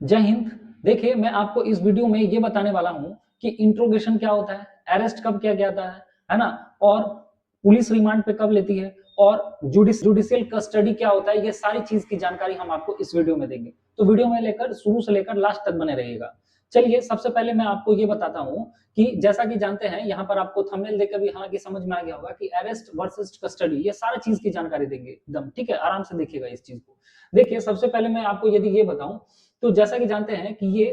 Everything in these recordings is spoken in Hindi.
जय हिंद। देखिए, मैं आपको इस वीडियो में ये बताने वाला हूं कि इंट्रोगेशन क्या होता है, अरेस्ट कब किया जाता है ना, और पुलिस रिमांड पे कब लेती है, और जुडिशियल कस्टडी क्या होता है। ये सारी चीज की जानकारी हम आपको इस वीडियो में देंगे, तो वीडियो में लेकर शुरू से लेकर लास्ट तक बने रहिएगा। चलिए, सबसे पहले मैं आपको ये बताता हूं कि जैसा कि जानते हैं, यहाँ पर आपको थंबनेल देखकर भी हालांकि समझ में आ गया होगा कि अरेस्ट वर्सेस कस्टडी, ये सारा चीज की जानकारी देंगे एकदम, ठीक है। आराम से देखिएगा इस चीज को। देखिए, सबसे पहले मैं आपको यदि ये बताऊं तो जैसा कि जानते हैं कि ये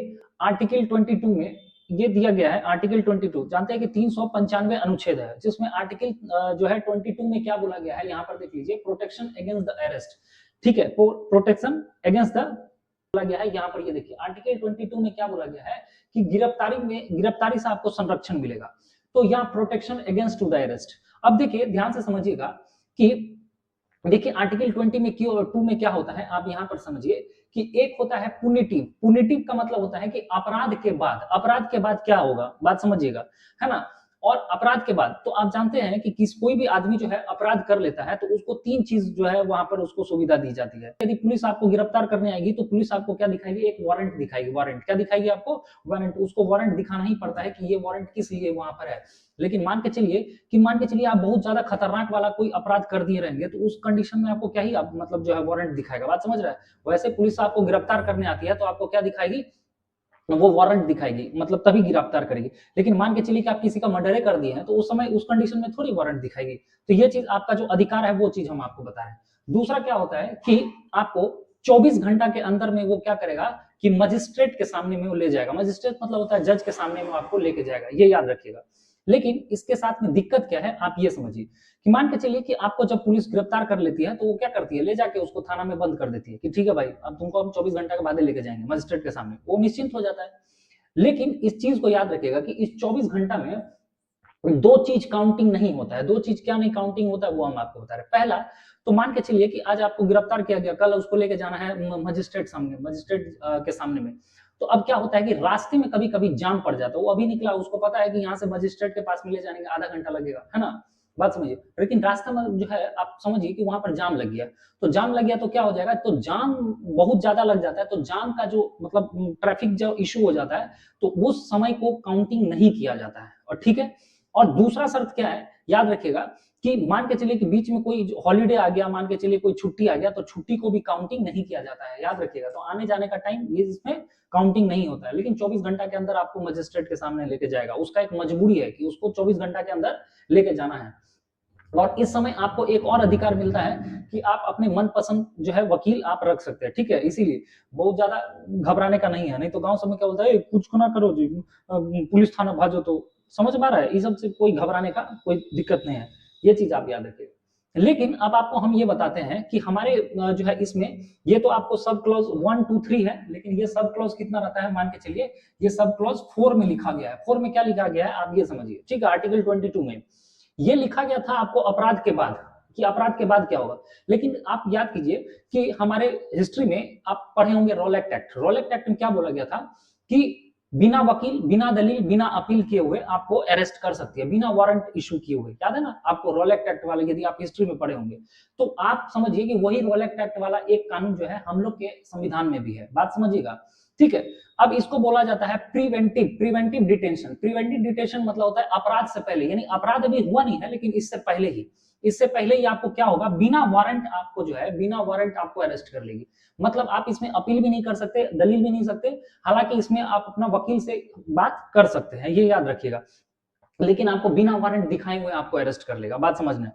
आर्टिकल 22 में ये दिया गया है। आर्टिकल 22 जानते हैं कि 395 अनुच्छेद है, जिसमें आर्टिकल जो है 22 में क्या बोला गया है, यहाँ पर देख लीजिए, प्रोटेक्शन अगेंस्ट द अरेस्ट, ठीक है। प्रोटेक्शन अगेंस्ट द बोला गया है। यहाँ पर ये देखिए, आर्टिकल 22 में क्या बोला गया है कि गिरफ्तारी से आपको संरक्षण मिलेगा। तो यहाँ protection against to the arrest. अब देखिए, ध्यान से समझिएगा कि देखिए आर्टिकल 22 में क्या होता है, आप यहां पर समझिए कि एक होता है पुनिटिव। पुनिटिव का मतलब होता है कि अपराध के बाद क्या होगा, बात समझिएगा, है ना। और अपराध के बाद तो आप जानते हैं कि कोई भी आदमी जो है अपराध कर लेता है तो उसको तीन चीज जो है वहां पर उसको सुविधा दी जाती है। यदि पुलिस आपको गिरफ्तार करने आएगी तो पुलिस आपको क्या दिखाएगी, एक वारंट दिखाएगी। वारंट क्या दिखाएगी आपको, वारंट। उसको वारंट दिखाना ही पड़ता है कि ये वारंट किस लिए वहां पर है। लेकिन मान के चलिए आप बहुत ज्यादा खतरनाक वाला कोई अपराध कर दिए रहेंगे तो उस कंडीशन में आपको क्या ही मतलब जो है वारंट दिखाएगा, बात समझ रहा है। वैसे पुलिस आपको गिरफ्तार करने आती है तो आपको क्या दिखाएगी, वो वारंट दिखाएगी, मतलब तभी गिरफ्तार करेगी। लेकिन मान के चलिए कि आप किसी का मर्डर कर दिए हैं तो उस समय उस कंडीशन में थोड़ी वारंट दिखाएगी। तो ये चीज आपका जो अधिकार है वो चीज हम आपको बता रहे हैं। दूसरा क्या होता है कि आपको 24 घंटा के अंदर में वो क्या करेगा कि मजिस्ट्रेट के सामने में वो ले जाएगा। मजिस्ट्रेट मतलब होता है जज के सामने में आपको लेके जाएगा, ये याद रखिएगा। लेकिन इसके साथ में दिक्कत क्या है, आप ये समझिए कि मान के चलिए कि आपको जब पुलिस गिरफ्तार कर लेती है तो वो क्या करती है, ले जाके उसको थाना में बंद कर देती है कि ठीक है भाई, अब तुमको हम 24 घंटा के बाद लेके जाएंगे मजिस्ट्रेट के सामने, वो निश्चिंत हो जाता है। लेकिन इस चीज को याद रखिएगा कि इस 24 घंटा में दो चीज काउंटिंग नहीं होता है। दो चीज क्या नहीं काउंटिंग होता है वो हम आपको बता रहे हैं। पहला तो मान के चलिए कि आज आपको गिरफ्तार किया गया, कल उसको लेके जाना है मजिस्ट्रेट के सामने में। तो अब क्या होता है कि रास्ते में कभी कभी जाम पड़ जाता है। वो अभी निकला, उसको पता है कि यहाँ से मजिस्ट्रेट के पास में ले जाने का आधा घंटा लगेगा, है ना, बात समझिए। लेकिन रास्ते में जो है आप समझिए कि वहां पर जाम लग गया। तो जाम लग गया तो क्या हो जाएगा, तो जाम बहुत ज्यादा लग जाता है तो जाम का जो मतलब ट्रैफिक जो इशू हो जाता है तो उस समय को काउंटिंग नहीं किया जाता है, और ठीक है। और दूसरा शर्त क्या है, याद रखिएगा कि मान के चलिए कि बीच में कोई हॉलीडे आ गया, मान के चलिए कोई छुट्टी आ गया तो छुट्टी को भी काउंटिंग नहीं किया जाता है, याद रखिएगा। तो आने जाने का टाइम ये इसमें काउंटिंग नहीं होता है। लेकिन 24 घंटा के अंदर आपको मजिस्ट्रेट के सामने लेके जाएगा, उसका एक मजबूरी है कि उसको 24 घंटा के अंदर लेके जाना है। और इस समय आपको एक और अधिकार मिलता है कि आप अपने मनपसंद जो है वकील आप रख सकते हैं, ठीक है। इसीलिए बहुत ज्यादा घबराने का नहीं है, नहीं तो गांव समय क्या बोलता है, कुछ ना करो जी, पुलिस थाना भाजो। तो समझ में आ रहा है, इस सब से कोई घबराने का कोई दिक्कत नहीं है, ये चीज आप याद रखिए। लेकिन अब आपको हम ये बताते हैं कि हमारे जो है इसमें ये तो आपको सब क्लॉज 1 2 3 है, लेकिन ये सब क्लॉज कितना रहता है, मान के चलिए ये सब क्लॉज 4 में लिखा गया है। 4 में क्या लिखा गया है आप ये समझिए, ठीक है। आर्टिकल 22 में ये लिखा गया था आपको अपराध के बाद, कि अपराध के बाद क्या होगा। लेकिन आप याद कीजिए कि हमारे हिस्ट्री में आप पढ़े होंगे रोलेक्ट एक्ट। रोलेक्ट एक्ट में क्या बोला गया था कि बिना वकील, बिना दलील, बिना अपील किए हुए आपको अरेस्ट कर सकती है, बिना वारंट इशू किए हुए। याद है ना आपको रोलेक्ट एक्ट वाला, यदि आप हिस्ट्री में पढ़े होंगे तो आप समझिए कि वही रोलेक्ट एक्ट वाला एक कानून जो है हम लोग के संविधान में भी है, बात समझिएगा, ठीक है। अब इसको बोला जाता है प्रिवेंटिव डिटेंशन। प्रिवेंटिव डिटेंशन मतलब होता है अपराध से पहले, यानी अपराध अभी हुआ नहीं है लेकिन इससे पहले ही आपको क्या होगा, बिना वारंट आपको जो है, बिना वारंट आपको अरेस्ट कर लेगी। मतलब आप इसमें अपील भी नहीं कर सकते, दलील भी नहीं सकते। हालांकि इसमें आप अपना वकील से बात कर सकते हैं, ये याद रखिएगा। लेकिन आपको बिना वारंट दिखाए हुए आपको अरेस्ट कर लेगा, बात समझना।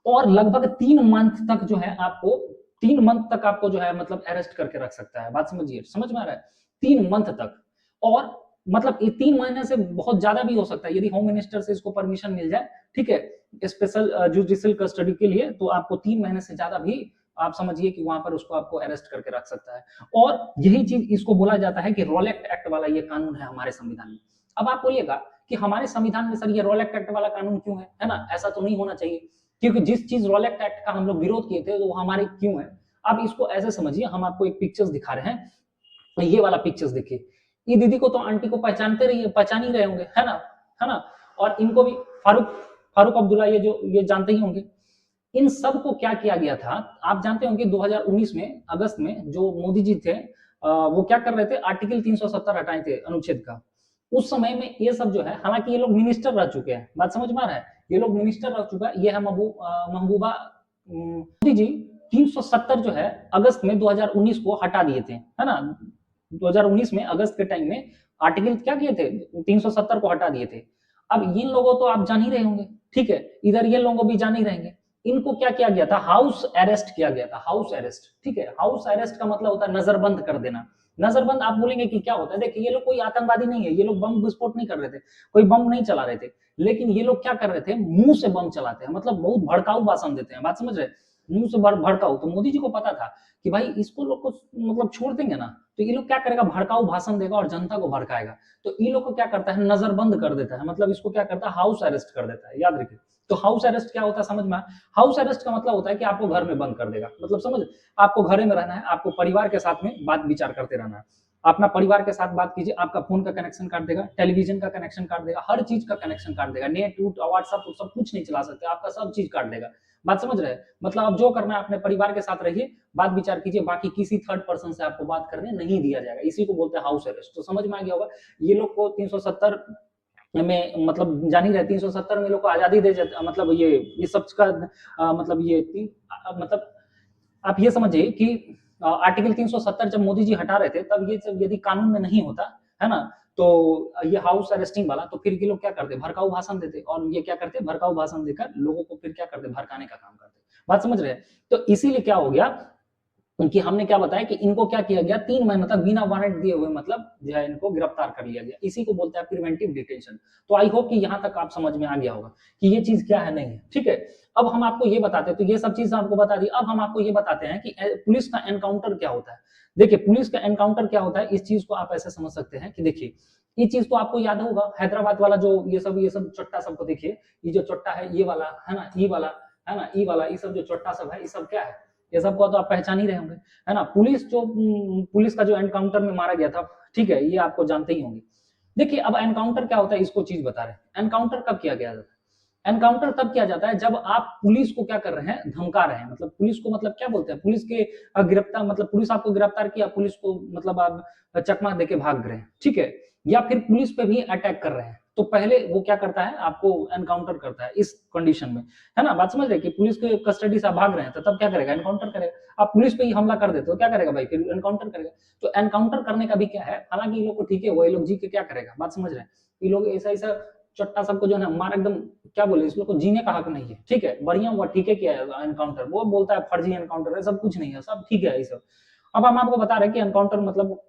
और लगभग 3 मंथ तक जो है आपको, 3 मंथ तक आपको जो है मतलब अरेस्ट करके रख सकता है, बात समझिए, समझ में आ रहा है, 3 मंथ तक। और मतलब ये 3 महीने से बहुत ज्यादा भी हो सकता है, यदि होम मिनिस्टर से इसको परमिशन मिल जाए, ठीक है, स्पेशल जुडिशियल कस्टडी के लिए, तो आपको 3 महीने से ज्यादा भी आप समझिए कि वहां पर उसको आपको अरेस्ट करके रख सकता है। और यही चीज इसको बोला जाता है कि रोलेक्ट एक्ट वाला ये कानून है हमारे संविधान में। अब आप बोलिएगा कि हमारे संविधान में सर ये रोलेक्ट एक्ट वाला कानून क्यों है ना, ऐसा तो नहीं होना चाहिए, क्योंकि जिस चीज रोलेक्ट एक्ट का हम लोग विरोध किए थे वो हमारे क्यों है। अब इसको ऐसे समझिए, हम आपको एक पिक्चर्स दिखा रहे हैं, ये वाला पिक्चर्स देखिए। ये दीदी को तो आंटी को पहचानते रहिए, पहचान ही रहे होंगे, है ना, है ना। और इनको भी फारूक फारूक अब्दुल्ला, ये जानते ही होंगे। इन सब को क्या किया गया था, आप जानते होंगे 2019 में अगस्त में जो मोदी जी थे, वो क्या कर रहे थे, आर्टिकल 370 हटाए थे अनुच्छेद का। उस समय में ये सब जो है, हालांकि ये लोग मिनिस्टर रह चुके हैं, बात समझ में आ रहा है, ये लोग मिनिस्टर रह चुका है। ये है महबूबा मोदी जी 370 जो है अगस्त में 2019 को हटा दिए थे, है ना। 2019 में अगस्त के टाइम में आर्टिकल क्या किए थे, 370 को हटा दिए थे। अब इन लोगों तो आप जान ही रहे होंगे, ठीक है, इधर ये लोगों भी जान ही रहेंगे। इनको क्या किया गया था, हाउस अरेस्ट किया गया था, हाउस अरेस्ट, ठीक है। हाउस अरेस्ट का मतलब होता है नजरबंद कर देना। नजरबंद आप बोलेंगे कि क्या होता है, देखिए ये लोग कोई आतंकवादी नहीं है, ये लोग बम विस्फोट नहीं कर रहे थे, कोई बम नहीं चला रहे थे, लेकिन ये लोग क्या कर रहे थे, मुंह से बम चलाते हैं, मतलब बहुत भड़काऊ भाषण देते हैं, बात समझ रहे, मुंह से भड़काऊ। तो मोदी जी को पता था कि भाई इसको लोग को मतलब छोड़ देंगे ना, तो ये लोग क्या करेगा, भड़काऊ भाषण देगा और जनता को भड़काएगा। तो ये लोग को क्या करता है, नजरबंद कर देता है, मतलब इसको क्या करता है, हाउस अरेस्ट कर देता है, याद रखिए। तो हाउस अरेस्ट क्या होता है समझ में, हाउस अरेस्ट का मतलब होता है कि आपको घर में बंद कर देगा, मतलब समझ, आपको घर में रहना है, आपको परिवार के साथ में बात विचार करते रहना है, अपना परिवार के साथ बात कीजिए, आपका फोन का कनेक्शन काट देगा, टेलीविजन का कनेक्शन काट देगा, हर चीज का कनेक्शन काट देगा, नेट व्हाट्सएप सब कुछ नहीं चला सकते, आपका सब चीज काट देगा, बात समझ रहे हैं। मतलब आप जो करना है अपने परिवार के साथ रहिए, बात विचार कीजिए, बाकी किसी थर्ड पर्सन से आपको बात करने नहीं दिया जाएगा, इसी को बोलते हैं हाउस अरेस्ट। तो समझ में आ गया होगा, ये लोग को 370 में मतलब जान ही रहे, 370 में लोग को आजादी दे जाता, मतलब ये सब का मतलब ये मतलब आप ये समझिए कि आर्टिकल 370 जब मोदी जी हटा रहे थे, तब ये जब यदि कानून में नहीं होता, है ना, तो ये हाउस अरेस्टिंग वाला, तो फिर ये लोग क्या करते, भड़काऊ भाषण देते, और ये क्या करते, भड़काऊ भाषण देकर लोगों को फिर क्या करते, भड़काने का काम करते, बात समझ रहे हैं। तो इसीलिए क्या हो गया, उनकी हमने क्या बताया कि इनको क्या किया गया, 3 महीने तक बिना वारंट दिए हुए मतलब जो है इनको गिरफ्तार कर लिया गया, इसी को बोलते हैं प्रिवेंटिव डिटेंशन। तो आई होप कि यहां तक आप समझ में आ गया होगा कि ये चीज क्या है, नहीं है, ठीक है। अब हम आपको ये बताते हैं, तो ये सब चीज आपको बता दी, अब हम आपको ये बताते हैं कि पुलिस का एनकाउंटर क्या होता है। देखिए पुलिस का एनकाउंटर क्या होता है, इस चीज को आप ऐसे समझ सकते हैं कि देखिए, ये चीज तो आपको याद होगा, हैदराबाद वाला जो ये सब चट्टा सबको देखिए, ये जो चट्टा है ये वाला, है ना, ई वाला, है ना, ई वाला, ये सब जो चट्टा सब है, ये सब क्या है, ये सबको तो आप पहचान ही रहे होंगे, है ना। पुलिस का जो एनकाउंटर में मारा गया था, ठीक है, ये आपको जानते ही होंगे। देखिए अब एनकाउंटर क्या होता है, इसको चीज बता रहे हैं, एनकाउंटर कब किया गया था, एनकाउंटर तब किया जाता है जब आप पुलिस को क्या कर रहे हैं, धमका रहे हैं, मतलब पुलिस को मतलब क्या बोलते हैं, पुलिस के गिरफ्तार, मतलब पुलिस आपको गिरफ्तार किया, पुलिस को मतलब आप चकमा देके भाग रहे हैं, ठीक है, या फिर पुलिस पे भी अटैक कर रहे हैं, तो पहले वो क्या करता है, आपको एनकाउंटर करता है इस कंडीशन में, है ना, बात समझ रहे हैं कि पुलिस के कस्टडी से आप भाग रहे हैं, तो तब क्या करेगा, एनकाउंटर करेगा। आप पुलिस पे ही हमला कर देते हो, क्या करेगा भाई, फिर एनकाउंटर करेगा। तो एनकाउंटर करने का भी क्या है, हालांकि ये लोग को ठीक है, वो ये लोग जी के क्या करेगा, बात समझ रहे हैं, ये लोग ऐसा ऐसा चट्टा सबको जो है ना मार एकदम, क्या बोले, इस लोग को जीने का हक नहीं है, ठीक है, बढ़िया हुआ, ठीक है, किया है एनकाउंटर, वो बोलता है फर्जी एनकाउंटर है, सब कुछ नहीं है, सब ठीक है ये सब। अब हम आपको बता रहे हैं कि एनकाउंटर मतलब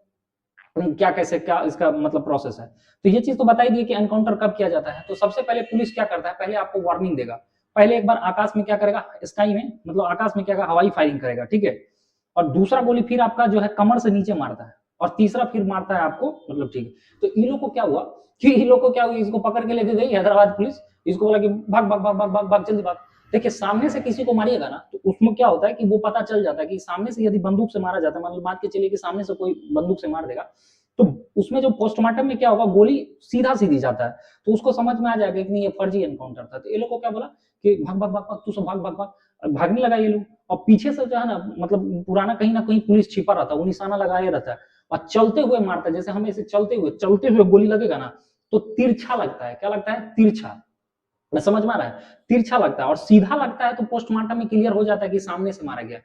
क्या, कैसे, क्या इसका मतलब प्रोसेस है। तो ये चीज तो बता ही दी कि एनकाउंटर कब किया जाता है। तो सबसे पहले पुलिस क्या करता है, पहले आपको वार्निंग देगा, पहले एक बार आकाश में क्या करेगा, स्काई में, मतलब आकाश में क्या, हवाई फायरिंग करेगा, ठीक है, और दूसरा गोली फिर आपका जो है कमर से नीचे मारता है, और तीसरा फिर मारता है आपको, मतलब ठीक है। तो इन लोग को क्या हुआ कि इन लोग को क्या हुआ, इसको पकड़ के लेके गई हैदराबाद पुलिस, इसको बोला कि भाग भाग भाग भाग भाग भाग जल्दी भाग। देखिए सामने से किसी को मारिएगा ना, तो उसमें क्या होता है कि वो पता चल जाता है कि सामने से यदि बंदूक से मारा जाता है, मतलब मान के चलिए कि सामने से कोई बंदूक से मार देगा, तो उसमें जो पोस्टमार्टम में क्या होगा, गोली सीधा सीधी जाता है, तो उसको समझ में आ जाएगा कि नहीं ये फर्जी एनकाउंटर था। तो ये लोग को क्या बोला कि भाग भाग भाग भाग, तू सब भाग भाग भाग, भागने लगा ये लोग, और पीछे से जो है ना, मतलब पुराना कहीं ना कहीं पुलिस छिपा रहता है, वो निशाना लगाए रहता है, और चलते हुए मारता है, जैसे हमें इसे चलते हुए गोली लगेगा ना, तो तिरछा लगता है, क्या लगता है, तिरछा, मैं समझ में आ रहा है, तिरछा लगता है, और सीधा लगता है तो पोस्टमार्टम में क्लियर हो जाता है कि सामने से मारा गया।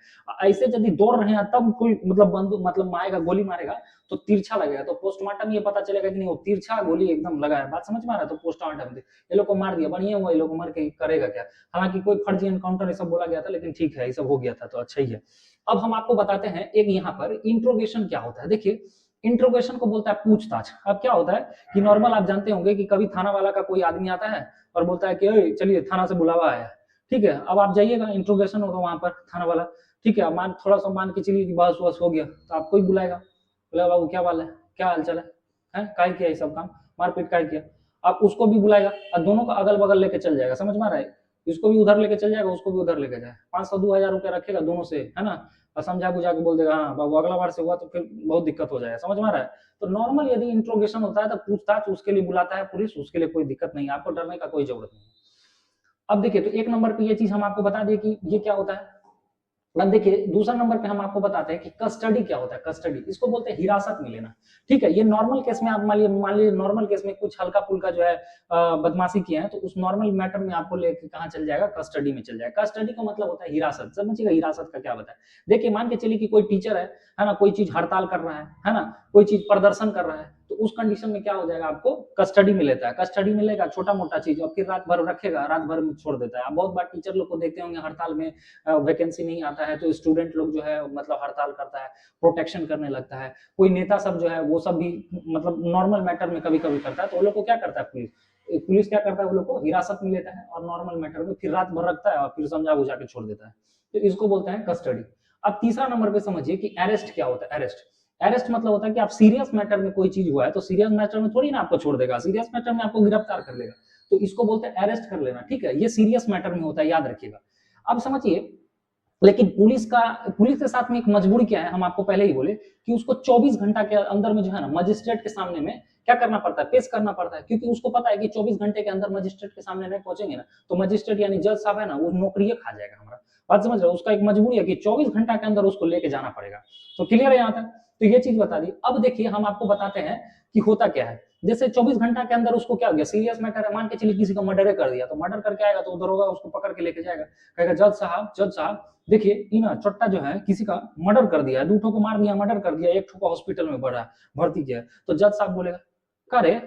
ऐसे यदि दौड़ रहे हैं तब कोई मतलब बंदूक मतलब मारेगा, गोली मारेगा, तो तिरछा लगेगा, तो पोस्टमार्टम ये पता चलेगा कि नहीं वो तिरछा गोली एकदम लगा है, बात समझ में आ रहा है। तो पोस्टमार्टम ये लोग को मार दिया, बढ़िया हुआ, ये लोग मर के करेगा क्या, हालांकि कोई फर्जी एनकाउंटर सब बोला गया था, लेकिन ठीक है ये सब हो गया था, तो अच्छा ही है। अब हम आपको बताते हैं एक यहाँ पर इंट्रोगेशन क्या होता है। देखिए इंट्रोगेशन को बोलता है पूछताछ। अब क्या होता है कि नॉर्मल आप जानते होंगे कि कभी थाना वाला का कोई आदमी आता है और बोलता है कि चलिए थाना से बुलावा आया, ठीक है, अब आप जाइएगा, इंट्रोगेशन होगा वहां पर, थाना वाला, ठीक है, मान थोड़ा सा मान के चलिए कि बहस वहस हो गया, तो आपको ही बुलाएगा, बोला बाबू क्या वाल है, क्या हाल चाल है, काय किया ये सब काम, मारपीट काय किया, आप उसको भी बुलाएगा, और दोनों को अगल बगल लेके चल जाएगा, समझ में आ रहा है, इसको भी उधर लेके चल जाएगा, उसको भी उधर लेके जाए, 500-2000 रुपया रखेगा दोनों से, है ना, और समझा बुझा के बोल देगा हाँ बाबू अगला बार से हुआ तो फिर बहुत दिक्कत हो जाएगा, समझ में आ रहा है। तो नॉर्मल यदि इंट्रोगेशन होता है तो पूछताछ उसके लिए बुलाता है पुलिस, उसके लिए कोई दिक्कत नहीं है, आपको डरने का कोई जरूरत नहीं है। अब देखिए तो एक नंबर पे ये चीज हम आपको बता दें कि ये क्या होता है, अब देखिए दूसरा नंबर पे हम आपको बताते हैं कि कस्टडी क्या होता है। कस्टडी इसको बोलते हैं हिरासत में लेना। ठीक है, ये नॉर्मल केस में आप मान लीजिए नॉर्मल केस में कुछ हल्का फुल्का जो है बदमाशी किए हैं, तो उस नॉर्मल मैटर में आपको लेके कहाँ चल जाएगा, कस्टडी में चल जाएगा। कस्टडी का मतलब होता है हिरासत। समझिएगा हिरासत का क्या होता है। देखिए मान के चलिए कि कोई टीचर है ना, कोई चीज हड़ताल कर रहा है ना, कोई चीज प्रदर्शन कर रहा है, तो उस कंडीशन में क्या हो जाएगा, आपको कस्टडी में लेता है। कस्टडी में लेगा छोटा मोटा चीज और फिर रात भर रखेगा, रात भर में छोड़ देता है। आप बहुत बार टीचर लोग को देखते होंगे हड़ताल में, वैकेंसी नहीं आता है तो स्टूडेंट लोग जो है मतलब हड़ताल करता है, प्रोटेक्शन करने लगता है। कोई नेता सब जो है वो सब भी मतलब नॉर्मल मैटर में कभी कभी करता है, तो वो लोग को क्या करता है पुलिस क्या करता है, वो लोग को हिरासत में लेता है और नॉर्मल मैटर में फिर रात भर रखता है और फिर समझा बुझा के छोड़ देता है। तो इसको बोलते हैं कस्टडी। अब तीसरा नंबर पे समझिए कि अरेस्ट क्या होता है। अरेस्ट मतलब होता है कि आप सीरियस मैटर में कोई चीज हुआ है तो सीरियस मैटर में थोड़ी ना आपको छोड़ देगा, सीरियस मैटर में आपको गिरफ्तार कर लेगा, तो इसको बोलते हैं अरेस्ट कर लेना। ठीक है, ये सीरियस मैटर में होता है, याद रखिएगा। अब समझिए लेकिन पुलिस के साथ में एक मजबूरी क्या है, हम आपको पहले ही बोले कि उसको 24 घंटा के अंदर में जो है ना मजिस्ट्रेट के सामने में क्या करना पड़ता है, पेश करना पड़ता है, क्योंकि उसको पता है कि 24 घंटे के अंदर मजिस्ट्रेट के सामने नहीं पहुंचेंगे ना तो मजिस्ट्रेट यानी जज साहब है ना, वो नौकरी खा जाएगा हमारा। बात समझ रहे हो, उसका एक मजबूरी है कि 24 घंटा के अंदर उसको लेके जाना पड़ेगा। तो क्लियर है यहाँ तक, तो ये चीज बता दी। अब देखिए हम आपको बताते हैं कि होता क्या है। जैसे 24 घंटा के अंदर उसको क्या हो गया, सीरियस मैटर है, मान के चलिए किसी का मर्डर कर दिया, तो मर्डर करके आएगा तो उधर होगा, उसको पकड़ के लेके जाएगा, कहेगा जज साहब देखिए इना चट्टा जो है किसी का मर्डर कर दिया है, 2 ठो को मार दिया, मर्डर कर दिया, 1 ठो को हॉस्पिटल में भर्ती किया। तो जज साहब बोलेगा का रे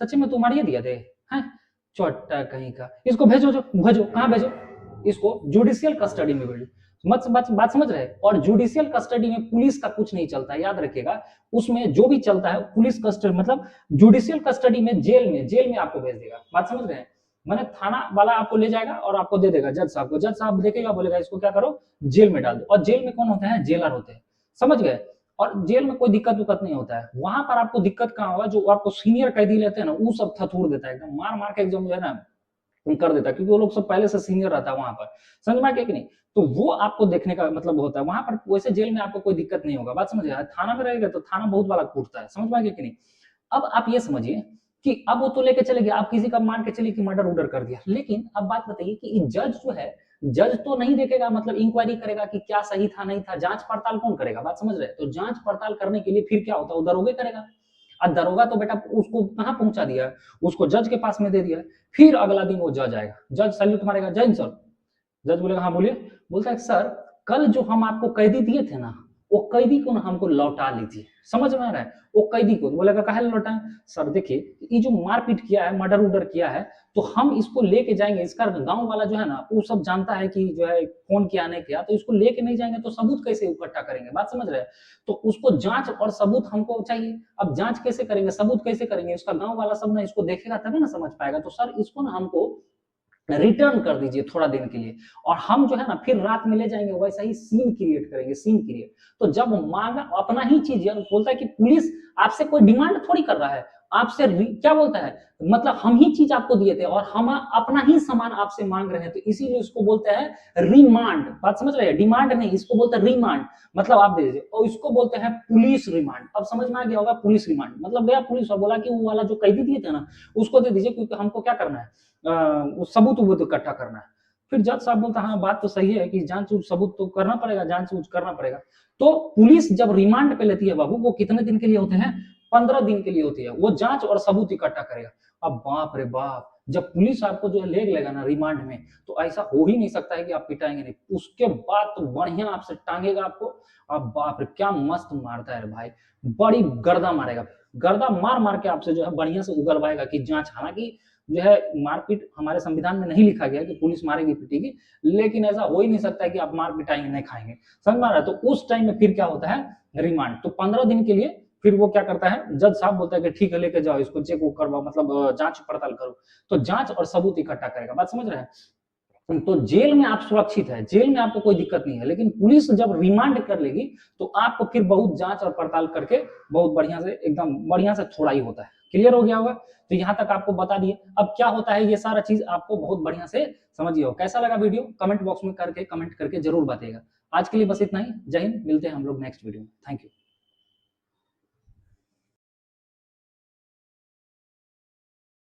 सच्ची में तू मारिए दिया थे हैं, चट्टा कहीं का, इसको भेजो, कहाँ भेजो, इसको जुडिशियल कस्टडी में भेजो। बात समझ रहे हैं। और जुडिशियल कस्टडी में पुलिस का कुछ नहीं चलता, याद रखिएगा। उसमें जो भी चलता है पुलिस कस्टडी मतलब जुडिशियल कस्टडी में जेल में आपको भेज देगा। बात समझ रहे हैं, मैंने थाना वाला आपको ले जाएगा और आपको दे देगा जज साहब को, जज साहब देखेगा बोलेगा इसको क्या करो जेल में डाल दो। और जेल में कौन होते हैं, जेलर होते हैं, समझ गए। और जेल में कोई दिक्कत नहीं होता है। वहां पर आपको दिक्कत कहाँ होगा, जो आपको सीनियर कैदी लेते हैं ना वो सब थथूर देता है, एकदम मार के एकदम जो है ना कर देता है, क्योंकि वो लोग सब पहले से सीनियर रहता है वहां पर, समझ में आ गया कि नहीं। तो वो आपको देखने का मतलब होता है वहां पर। वैसे जेल में आपको कोई दिक्कत नहीं होगा, बात समझिए। थाना में रहेगा तो थाना बहुत बड़ा कूटता है, समझ में आ गया कि नहीं। अब आप ये समझिए कि अब वो तो लेके चले गए, आप किसी का मान के चलिए कि मर्डर कर दिया, लेकिन अब बात बताइए कि जज जो है, जज तो नहीं देखेगा, मतलब इंक्वायरी करेगा कि क्या सही था नहीं था, जांच पड़ताल कौन करेगा, बात समझ रहे हैं। तो जांच पड़ताल करने के लिए फिर क्या होता है, वो दरोगा करेगा। अब दरोगा तो बेटा उसको कहाँ पहुंचा दिया है, उसको जज के पास में दे दिया है। फिर अगला दिन वो जज आएगा, जज सैल्यूट मारेगा, जय सर। जज बोलेगा हाँ बोलिए। बोलता है सर कल जो हम आपको कैदी दिए थे ना, वो कैदी को ना हमको लौटा लीजिए, समझ में आ रहा है। वो कैदी को बोलेगा काहे लौटाएं सर, देखिए ये जो मारपीट किया है, मर्डर किया है, तो हम इसको लेके जाएंगे, इसका गांव वाला जो है ना वो सब जानता है कि जो है कौन किया नहीं किया, तो इसको लेके नहीं जाएंगे तो सबूत कैसे इकट्ठा करेंगे, बात समझ रहे हैं। तो उसको जांच और सबूत हमको चाहिए। अब जांच कैसे करेंगे, सबूत कैसे करेंगे, उसका गांव वाला सब ना इसको देखेगा तभी ना समझ पाएगा। तो सर इसको ना हमको रिटर्न कर दीजिए थोड़ा दिन के लिए, और हम जो है ना फिर रात में ले जाएंगे, वैसा ही सीन क्रिएट करेंगे, सीन क्रिएट। तो जब मांगा अपना ही चीज बोलता है कि पुलिस आपसे कोई डिमांड थोड़ी कर रहा है, आपसे क्या बोलता है, मतलब हम ही चीज आपको दिए थे और हम अपना ही सामान आपसे मांग रहे हैं, तो इसीलिए इसको बोलते हैं रिमांड। बात समझ रहे हैं, डिमांड नहीं, इसको बोलते हैं रिमांड, मतलब आप दे दीजिए। और इसको बोलते हैं पुलिस रिमांड। अब समझ में आ गया होगा, पुलिस रिमांड मतलब गया पुलिस और बोला कि वो वाला जो कैदी दिए थे ना उसको दे दीजिए, क्योंकि हमको क्या करना है, सबूत इकट्ठा करना है। फिर जज साहब बोलता हाँ बात तो सही है कि जांच सबूत तो करना पड़ेगा, जांच करना पड़ेगा। तो पुलिस जब रिमांड पे लेती है बाबू, वो कितने दिन के लिए होते हैं, 15 दिन के लिए होती है। वो जांच और सबूत इकट्ठा करेगा। अब बाप रे बाप, जब पुलिस आपको जो है ले लेगा ना रिमांड में, तो ऐसा हो ही नहीं सकता है कि आप पिटाएंगे नहीं, उसके बाद तो बढ़िया आपसे टांगेगा आपको। अब बाप रे क्या मस्त मारता है भाई, बड़ी गर्दा मारेगा, गर्दा मार के आपसे जो है बढ़िया से उगलवाएगा कि जांच। हालांकि जो है मारपीट हमारे संविधान में नहीं लिखा गया है कि पुलिस मारेगी पीटेगी, लेकिन ऐसा हो ही नहीं सकता है कि आप मार पिटाएंगे नहीं खाएंगे, समझ में आ रहा है। तो उस टाइम में फिर क्या होता है, रिमांड। तो 15 दिन के लिए फिर वो क्या करता है, जज साहब बोलता है कि ठीक है लेके जाओ इसको, चेक वो करवाओ, मतलब जांच पड़ताल करो। तो जांच और सबूत इकट्ठा करेगा, बात समझ रहे हैं। तो जेल में आप सुरक्षित है, जेल में आपको कोई दिक्कत नहीं है, लेकिन पुलिस जब रिमांड कर लेगी तो आपको फिर बहुत जांच और पड़ताल करके बहुत बढ़िया से एकदम बढ़िया से थोड़ा ही होता है। क्लियर हो गया होगा। तो यहाँ तक आपको बता दिए। अब क्या होता है ये सारा चीज आपको बहुत बढ़िया से समझिए हो। कैसा लगा वीडियो कमेंट बॉक्स में कमेंट करके जरूर बताइएगा। आज के लिए बस इतना ही। जय हिंद, मिलते हैं हम लोग नेक्स्ट वीडियो में। Thank you.